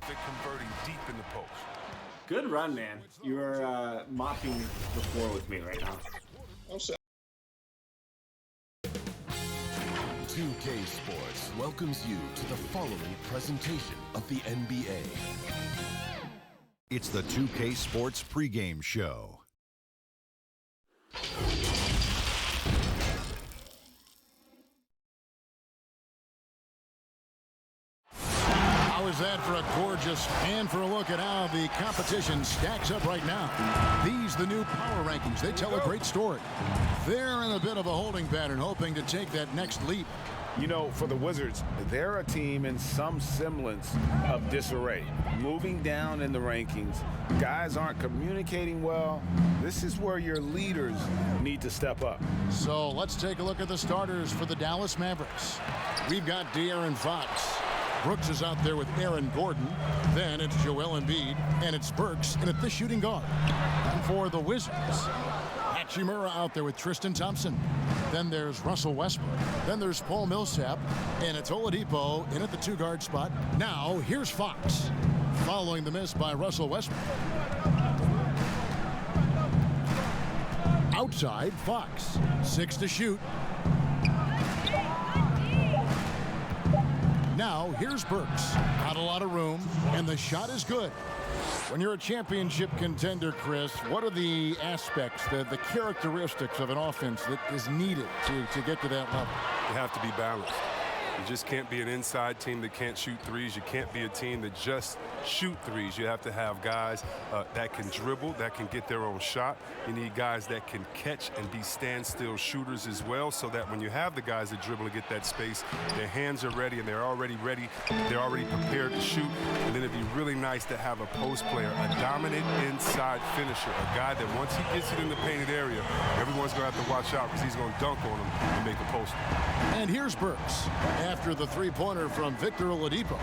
at converting deep in the post. Good run, man. You're mopping the floor with me right now. 2K Sports welcomes you to the following presentation of the NBA. It's the 2K Sports pregame show. How is that for a gorgeous and for a look at how the competition stacks up right now? These the new power rankings. They tell a great story. They're in a bit of a holding pattern, hoping to take that next leap. You know, for the Wizards, they're a team in some semblance of disarray. Moving down in the rankings, guys aren't communicating well. This is where your leaders need to step up. So let's take a look at the starters for the Dallas Mavericks. We've got De'Aaron Fox. Brooks is out there with Aaron Gordon. Then it's Joel Embiid, and it's Burks in at the shooting guard. And for the Wizards, Hachimura out there with Tristan Thompson. Then there's Russell Westbrook. Then there's Paul Millsap, and it's Oladipo in at the two-guard spot. Now here's Fox, following the miss by Russell Westbrook. Outside, Fox, 6 to shoot. Now, here's Burks. Not a lot of room, and the shot is good. When you're a championship contender, Chris, what are the aspects, the characteristics of an offense that is needed to get to that level? You have to be balanced. You just can't be an inside team that can't shoot threes. You can't be a team that just shoot threes. You have to have guys that can dribble, that can get their own shot. You need guys that can catch and be standstill shooters as well, so that when you have the guys that dribble and get that space, their hands are ready and they're already ready. They're already prepared to shoot. And then it'd be really nice to have a post player, a dominant inside finisher, a guy that once he gets it in the painted area, everyone's going to have to watch out because he's going to dunk on him and make a post. And here's Burks after the three-pointer from Victor Oladipo.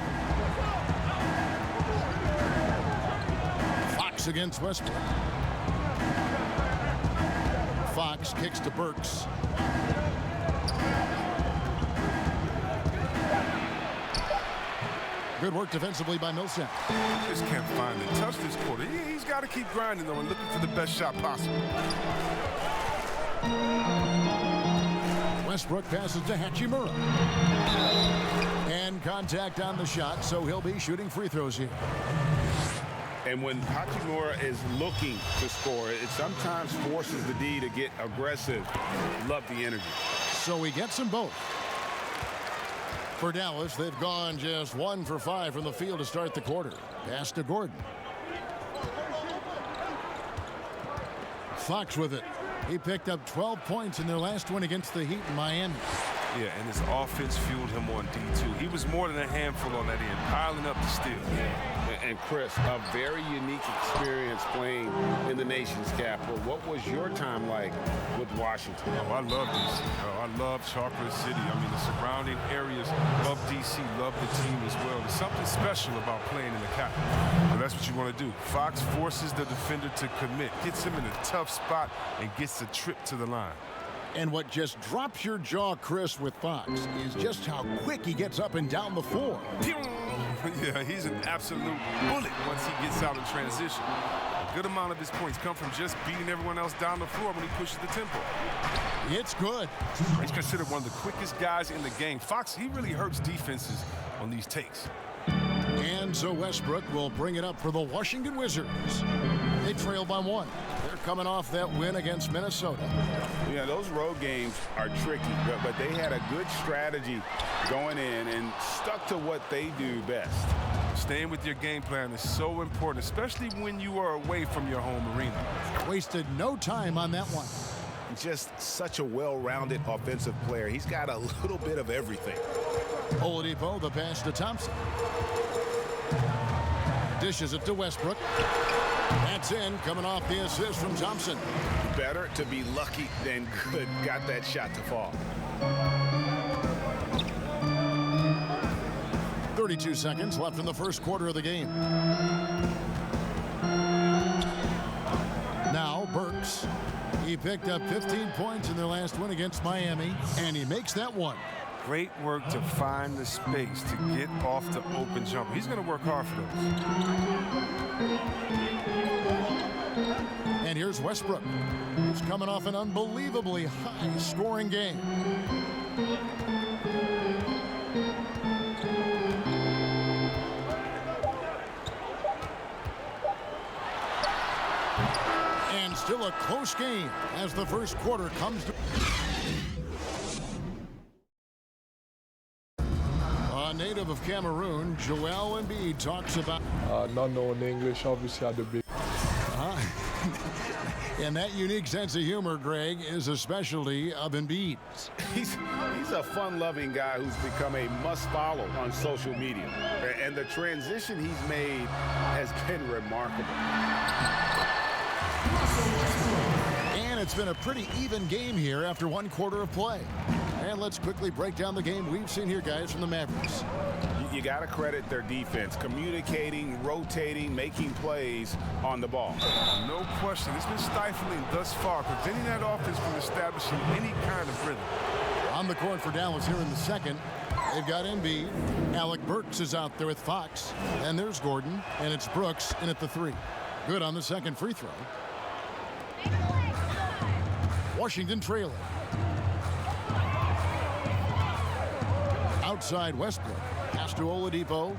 Fox against Westbrook. Fox kicks to Burks. Good work defensively by Millsap. Just can't find the touch this quarter. He's got to keep grinding, though, and looking for the best shot possible. Westbrook passes to Hachimura. And contact on the shot, so he'll be shooting free throws here. And when Hachimura is looking to score, it sometimes forces the D to get aggressive. Love the energy. So he gets them both. For Dallas, they've gone just 1 for 5 from the field to start the quarter. Pass to Gordon. Fox with it. He picked up 12 points in their last win against the Heat in Miami. Yeah, and his offense fueled him on D2. He was more than a handful on that end, piling up the steals. And Chris, a very unique experience playing in the nation's capital. What was your time like with Washington? Oh, I love DC. I love Chocolate City. I mean, the surrounding areas of DC love the team as well. There's something special about playing in the capital. And that's what you want to do. Fox forces the defender to commit, gets him in a tough spot, and gets a trip to the line. And what just drops your jaw, Chris, with Fox is just how quick he gets up and down the floor. Yeah, he's an absolute bullet once he gets out in transition. A good amount of his points come from just beating everyone else down the floor when he pushes the tempo. It's good. He's considered one of the quickest guys in the game. Fox, he really hurts defenses on these takes. And so Westbrook will bring it up for the Washington Wizards. They trail by 1. They're coming off that win against Minnesota. Yeah, those road games are tricky, but they had a good strategy going in and stuck to what they do best. Staying with your game plan is so important, especially when you are away from your home arena. Wasted no time on that one. Just such a well-rounded offensive player. He's got a little bit of everything. Oladipo, the pass to Thompson. Dishes it to Westbrook. That's in, coming off the assist from Thompson. Better to be lucky than good. Got that shot to fall. 32 seconds left in the first quarter of the game. Now Burks. He picked up 15 points in their last win against Miami, and he makes that one. Great work to find the space to get off the open jumper. He's going to work hard for those. And here's Westbrook, who's coming off an unbelievably high-scoring game. And still a close game as the first quarter comes to... A native of Cameroon, Joel Embiid talks about... Not knowing English, obviously had the big... And that unique sense of humor, Greg, is a specialty of Embiid. He's a fun-loving guy who's become a must-follow on social media. And the transition he's made has been remarkable. And it's been a pretty even game here after one quarter of play. And let's quickly break down the game we've seen here, guys, from the Mavericks. You got to credit their defense, communicating, rotating, making plays on the ball. No question. It's been stifling thus far, preventing that offense from establishing any kind of rhythm. On the court for Dallas here in the second, they've got Embiid. Alec Burks is out there with Fox. And there's Gordon, and it's Brooks in at the 3. Good on the second free throw. Washington trailing. Outside Westbrook. Pass to Oladipo.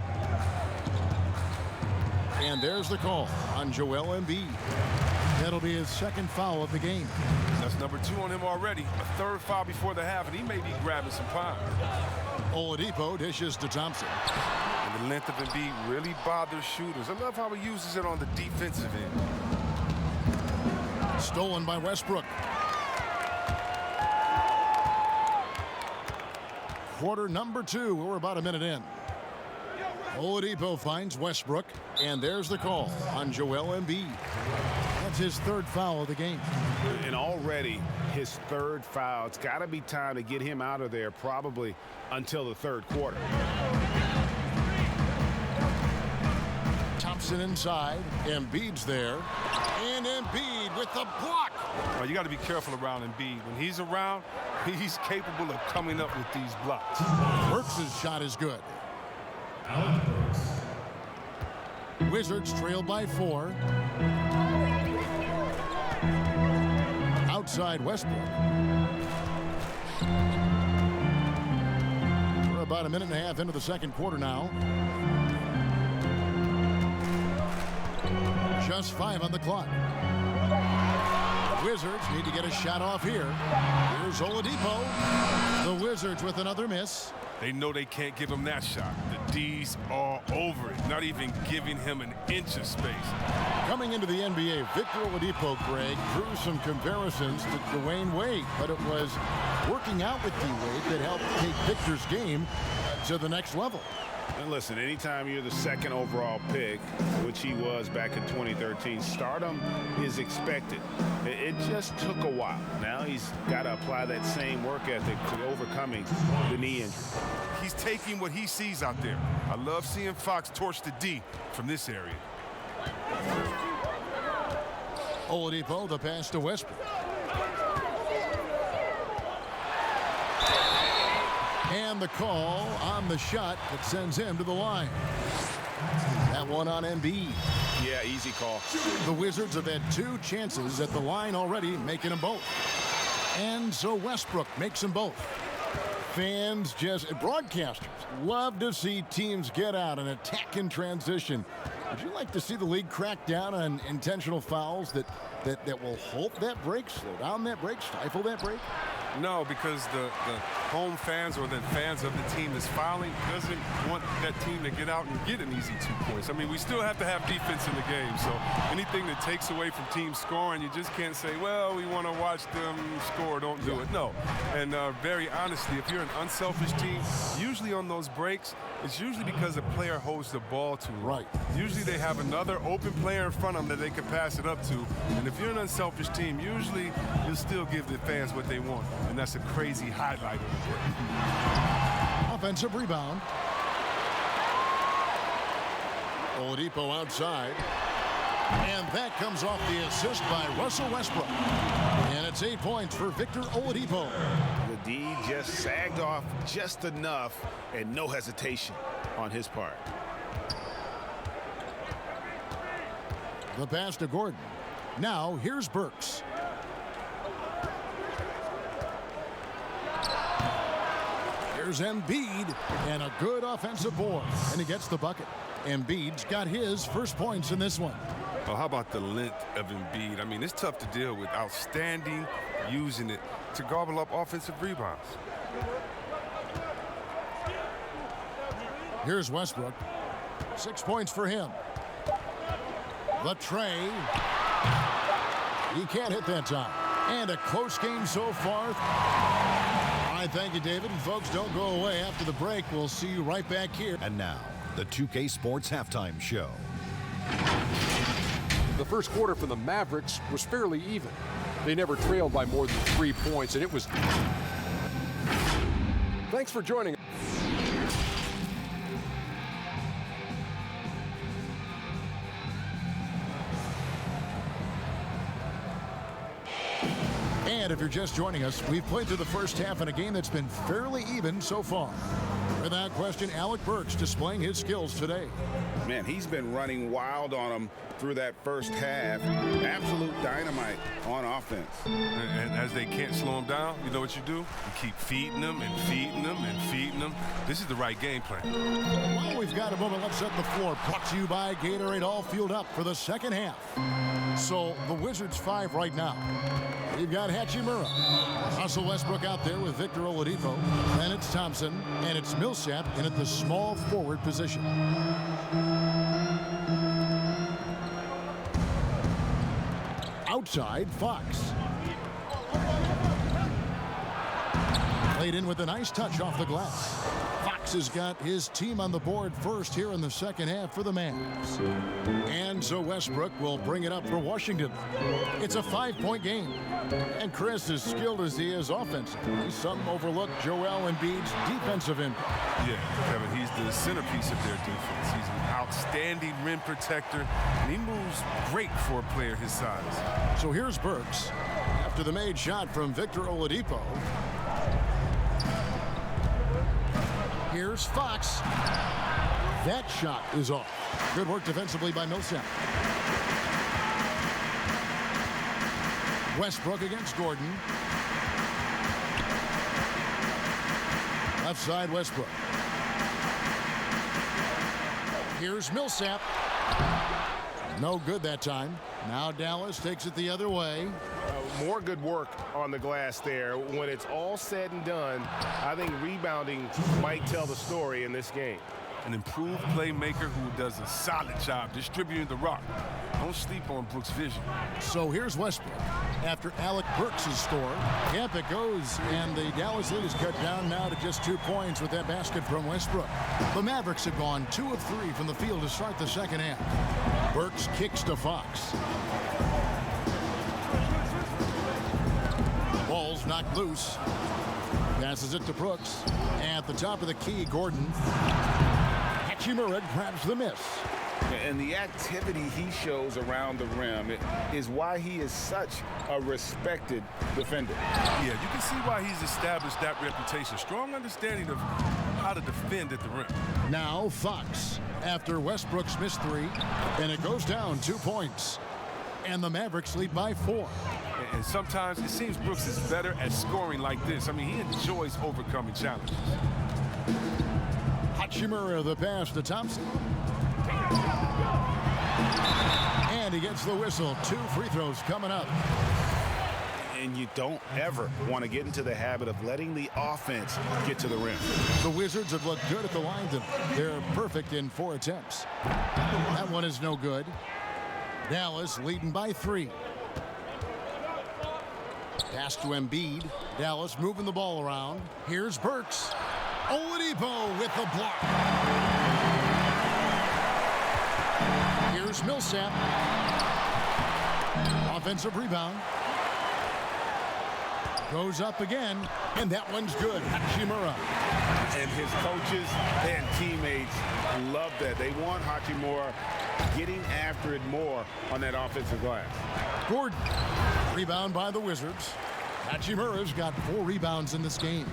And there's the call on Joel Embiid. That'll be his second foul of the game. That's number 2 on him already. A third foul before the half, and he may be grabbing some time. Oladipo dishes to Thompson. And the length of Embiid really bothers shooters. I love how he uses it on the defensive end. Stolen by Westbrook. Quarter number 2. We're about a minute in. Oladipo finds Westbrook, and there's the call on Joel Embiid. That's his third foul of the game. And already his third foul. It's got to be time to get him out of there, probably until the third quarter. Thompson inside. Embiid's there. And Embiid with the block. Well, you got to be careful around Embiid. When he's around, he's capable of coming up with these blocks. Burks' shot is good. Wizards trail by 4. Outside Westbrook. We're about a minute and a half into the second quarter now. Just 5 on the clock. Wizards need to get a shot off here. Here's Oladipo. The Wizards with another miss. They know they can't give him that shot. The D's all over it, not even giving him an inch of space. Coming into the NBA, Victor Oladipo, Greg, drew some comparisons to Dwayne Wade, but it was working out with D-Wade that helped take Victor's game to the next level. And listen, anytime you're the second overall pick, which he was back in 2013, stardom is expected. It just took a while. Now he's got to apply that same work ethic to overcoming the knee injury. He's taking what he sees out there. I love seeing Fox torch the D from this area. Oladipo, the pass to Westbrook. And the call on the shot that sends him to the line. That one on Embiid. Yeah, easy call. The Wizards have had 2 chances at the line already, making them both. And so Westbrook makes them both. Fans, broadcasters, love to see teams get out and attack in transition. Would you like to see the league crack down on intentional fouls that will halt that break, slow down that break, stifle that break? No, because the home fans or the fans of the team that's fouling doesn't want that team to get out and get an easy 2 points. I mean, we still have to have defense in the game, so anything that takes away from teams scoring, you just can't say, well, we want to watch them score, don't do it. No, and very honestly, if you're an unselfish team, usually on those breaks, it's usually because a player holds the ball too long. Right. Usually they have another open player in front of them that they can pass it up to, and if you're an unselfish team, usually you'll still give the fans what they want. And that's a crazy highlight of the break. Offensive rebound. Oladipo outside. And that comes off the assist by Russell Westbrook. And it's 8 points for Victor Oladipo. The D just sagged off just enough and no hesitation on his part. The pass to Gordon. Now here's Burks. Here's Embiid, and a good offensive board, and he gets the bucket. Embiid's got his first points in this one. Oh, how about the length of Embiid? I mean, it's tough to deal with. Outstanding, using it to gobble up offensive rebounds. Here's Westbrook. 6 points for him. The tray. He can't hit that time. And a close game so far. All right, thank you, David. And folks, don't go away. After the break, we'll see you right back here. And now, the 2K Sports Halftime Show. The first quarter for the Mavericks was fairly even. They never trailed by more than 3 points, and it was... Thanks for joining us. And if you're just joining us, we've played through the first half in a game that's been fairly even so far. Without question, Alec Burks displaying his skills today. Man, he's been running wild on him through that first half. Absolute dynamite on offense. And as they can't slow him down, you know what you do? You keep feeding them and feeding them and feeding them. This is the right game plan. While we've got a moment, let's set the floor. Brought to you by Gatorade, all fueled up for the second half. So the Wizards 5 right now. We've got Hachimura. Russell Westbrook out there with Victor Oladipo. Then it's Thompson, and it's Millsap in at the small forward position. Outside, Fox. Played in with a nice touch off the glass. Fox has got his team on the board first here in the second half for the Mavs. And so Westbrook will bring it up for Washington. It's a 5-point game. And Chris, as skilled as he is offensively, some overlook Joel Embiid's defensive impact. Yeah, Kevin, he's the centerpiece of their defense. He's an outstanding rim protector, and he moves great for a player his size. So here's Burks. After the made shot from Victor Oladipo. Here's Fox. That shot is off. Good work defensively by Millsap. Westbrook against Gordon. Left side, Westbrook. Here's Millsap. No good that time. Now Dallas takes it the other way. More good work on the glass there. When it's all said and done, I think rebounding might tell the story in this game. An improved playmaker who does a solid job distributing the rock. Don't sleep on Brooks' vision. So here's Westbrook. After Alec Burks' score, up it goes, and the Dallas lead is cut down now to just 2 points with that basket from Westbrook. The Mavericks have gone 2 of 3 from the field to start the second half. Burks kicks to Fox. Ball's knocked loose. Passes it to Brooks. At the top of the key, Gordon. Hachimura grabs the miss. And the activity he shows around the rim is why he is such a respected defender. Yeah, you can see why he's established that reputation. Strong understanding of how to defend at the rim. Now Fox after Westbrook's missed 3, and it goes down 2 points. And the Mavericks lead by 4. And sometimes it seems Brooks is better at scoring like this. I mean, he enjoys overcoming challenges. Hachimura the pass to Thompson. And he gets the whistle. 2 free throws coming up. And you don't ever want to get into the habit of letting the offense get to the rim. The Wizards have looked good at the line tonight. They're perfect in 4 attempts. That one is no good. Dallas leading by 3. Pass to Embiid. Dallas moving the ball around. Here's Burks. Oladipo with the block. Here's Millsap. Offensive rebound. Goes up again, and that one's good. Hachimura. And his coaches and teammates love that. They want Hachimura getting after it more on that offensive glass. Gordon. Rebound by the Wizards. Hachimura's got 4 rebounds in this game.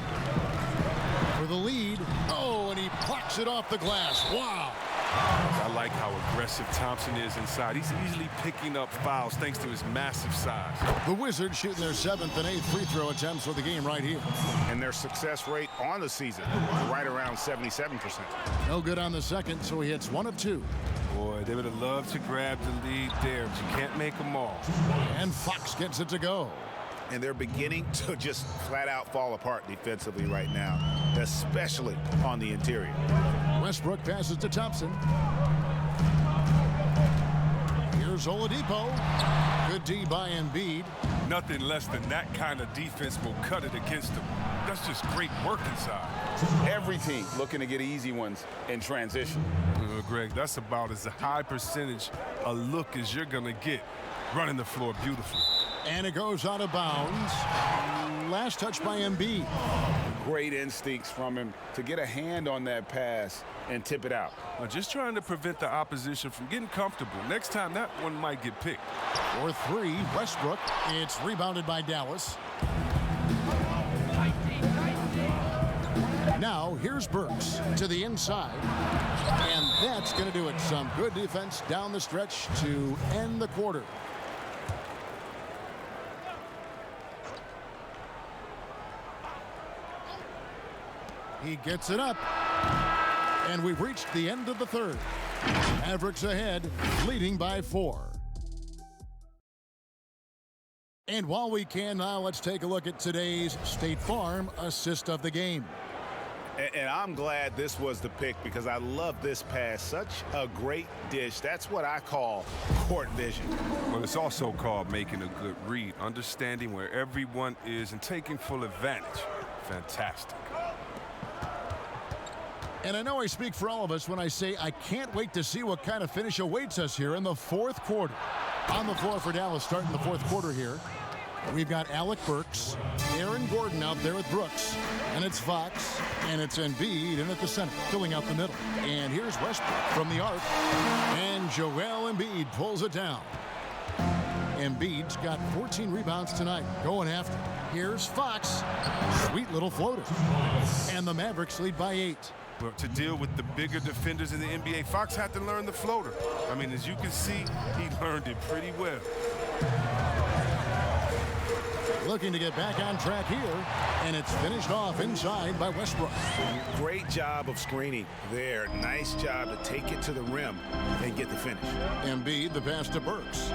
For the lead. Oh, and he plucks it off the glass. Wow. I like how aggressive Thompson is inside. He's easily picking up fouls thanks to his massive size. The Wizards shooting their 7th and 8th free throw attempts for the game right here. And their success rate on the season, right around 77%. No good on the second, so he hits 1 of 2. Boy, they would have loved to grab the lead there, but you can't make them all. And Fox gets it to go. And they're beginning to just flat out fall apart defensively right now, especially on the interior. Westbrook passes to Thompson. Here's Oladipo. Good D by Embiid. Nothing less than that kind of defense will cut it against them. That's just great work inside. Every team looking to get easy ones in transition. Greg, that's about as a high percentage a look as you're going to get running the floor beautifully. And it goes out of bounds. Last touch by Embiid. Great instincts from him to get a hand on that pass and tip it out. Just trying to prevent the opposition from getting comfortable. Next time, that one might get picked. For 3, Westbrook. It's rebounded by Dallas. Now, here's Burks to the inside. And that's going to do it. Some good defense down the stretch to end the quarter. He gets it up. And we've reached the end of the third. Mavericks ahead, leading by 4. And while we can now, let's take a look at today's State Farm assist of the game. And I'm glad this was the pick because I love this pass. Such a great dish. That's what I call court vision. Well, it's also called making a good read, understanding where everyone is and taking full advantage. Fantastic. And I know I speak for all of us when I say I can't wait to see what kind of finish awaits us here in the 4th quarter. On the floor for Dallas starting the 4th quarter here. We've got Alec Burks, Aaron Gordon out there with Brooks, and it's Fox, and it's Embiid in at the center, filling out the middle. And here's Westbrook from the arc, and Joel Embiid pulls it down. Embiid's got 14 rebounds tonight, going after. Here's Fox, sweet little floater. And the Mavericks lead by 8. Well, to deal with the bigger defenders in the NBA, Fox had to learn the floater. I mean, as you can see, he learned it pretty well. Looking to get back on track here, and it's finished off inside by Westbrook. Great job of screening there. Nice job to take it to the rim and get the finish. Embiid, the pass to Burks.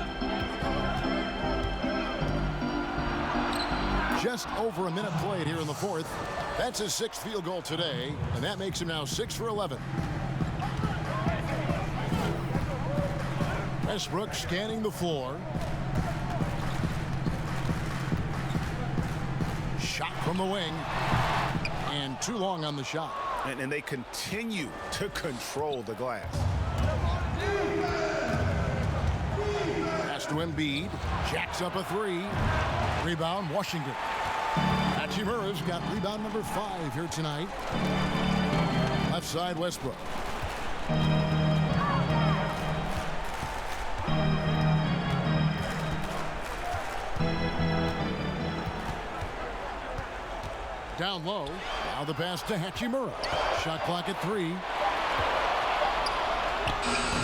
Just over a minute played here in the 4th. That's his 6th field goal today, and that makes him now 6 for 11. Westbrook scanning the floor. Shot from the wing. And too long on the shot. And they continue to control the glass. Pass to Embiid. Jacks up a 3. Rebound, Washington. Hachimura's got rebound number 5 here tonight. Left side, Westbrook. Down low. Now the pass to Hachimura. Shot clock at 3.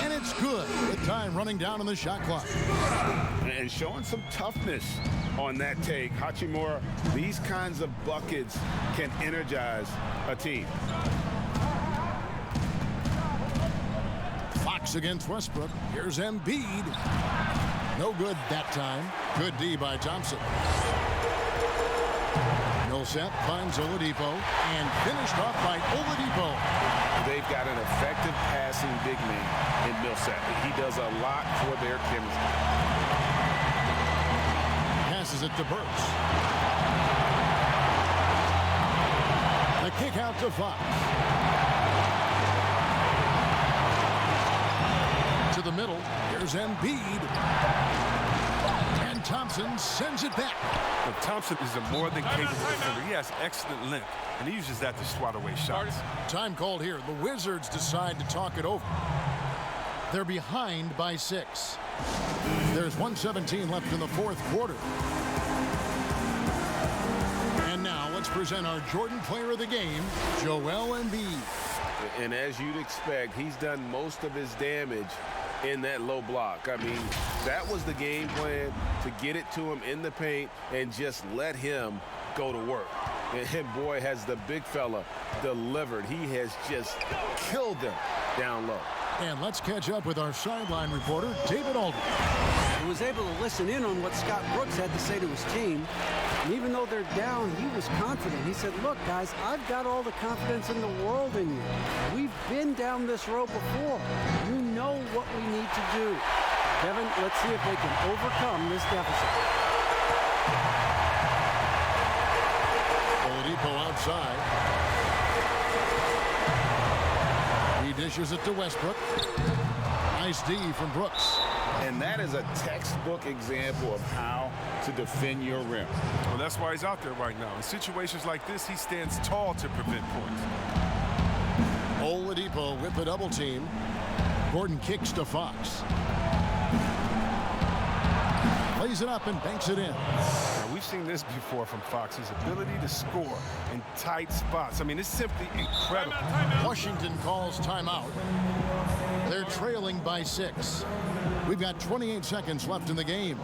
And it's good. With time running down on the shot clock. And showing some toughness on that take. Hachimura, these kinds of buckets can energize a team. Fox against Westbrook. Here's Embiid. No good that time. Good D by Thompson. Millsap finds Oladipo and finished off by Oladipo. They've got an effective passing big man in Millsap. He does a lot for their chemistry. Passes it to Burks. The kick out to Fox. To the middle. Here's Embiid. And Thompson sends it back. But Thompson is a more than capable defender. He has excellent length, and he uses that to swat away shots. Time called here. The Wizards decide to talk it over. They're behind by 6. There's 1:17 left in the 4th quarter. present our Jordan Player of the Game, Joel Embiid. And as you'd expect, he's done most of his damage in that low block. I mean, that was the game plan, to get it to him in the paint and just let him go to work. And boy, has the big fella delivered. He has just killed them down low. And let's catch up with our sideline reporter, David Aldridge. He was able to listen in on what Scott Brooks had to say to his team. And even though they're down, he was confident. He said, look, guys, I've got all the confidence in the world in you. We've been down this road before. You know what we need to do. Kevin, let's see if they can overcome this deficit. Oladipo outside. He dishes it to Westbrook. Nice D from Brooks. And that is a textbook example of how to defend your rim. Well, that's why he's out there right now. In situations like this, he stands tall to prevent points. Oladipo with the double team. Gordon kicks to Fox. Plays it up and banks it in. Now, we've seen this before from Fox, his ability to score in tight spots. I mean, it's simply incredible. Washington calls timeout. They're trailing by 6. We've got 28 seconds left in the game.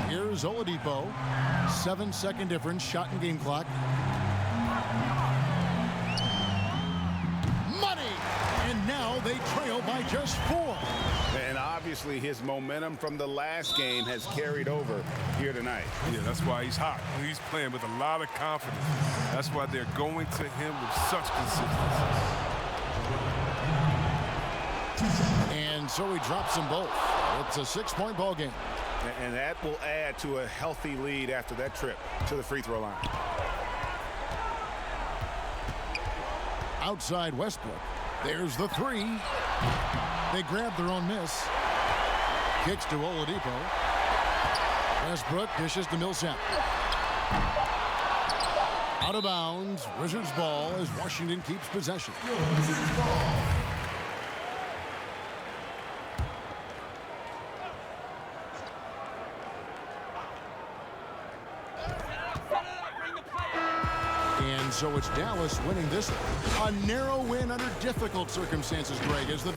Here's Oladipo. 7-second difference, shot and game clock. Money! And now they trail by just 4. And obviously his momentum from the last game has carried over here tonight. Yeah, that's why he's hot. He's playing with a lot of confidence. That's why they're going to him with such consistency. And so he drops them both. It's a 6-point ball game. And that will add to a healthy lead after that trip to the free throw line. Outside Westbrook. There's the 3. They grab their own miss. Kicks to Oladipo. Westbrook dishes to Millsap. Out of bounds. Wizards ball as Washington keeps possession. And so it's Dallas winning this one. A narrow win under difficult circumstances, Greg, as the